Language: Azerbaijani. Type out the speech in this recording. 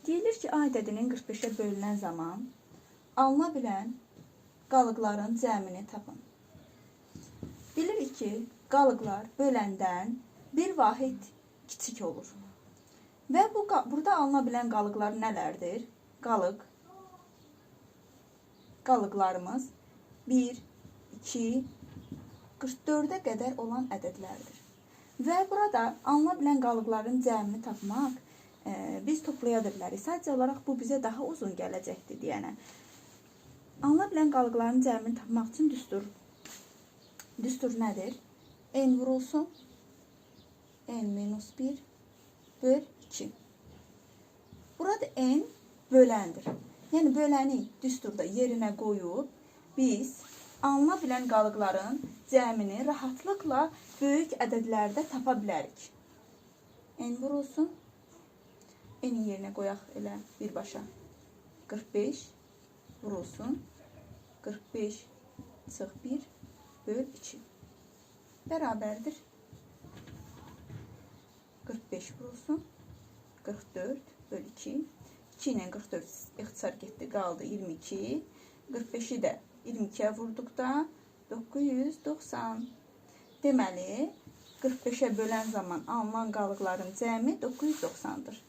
Deyilir ki, A ədədinin 45-ə bölünən zaman alına bilən qalıqların cəmini tapın. Bilirik ki, qalıqlar böləndən bir vahid kiçik olur. Və burada alına bilən qalıqlar nələrdir? Qalıqlarımız 1, 2, 44-ə qədər olan ədədlərdir. Və burada alına bilən qalıqların cəmini tapmaq biz toplaya da bilərik. Sadəcə olaraq bu bizə daha uzun gələcəkdir deyənə. Alına bilən qalıqların cəmini tapmaq üçün düstur nədir? N vurulsun. N-1 böl 2. Burada N böləndir. Yəni böləni düsturda yerinə qoyub biz alına bilən qalıqların cəmini rahatlıqla böyük ədədlərdə tapa bilərik. N vurulsun. N-i yerinə qoyaq elə birbaşa. 45 vurulsun. 45 çıx 1 böl 2. Bərabərdir. 45 vurulsun. 44 böl 2. 2 ilə 44 ixtisar getdi, qaldı 22. 45-i də 22-yə vurduqda 990. Deməli, 45-ə bölən zaman alınan qalıqların cəmi 990-dır.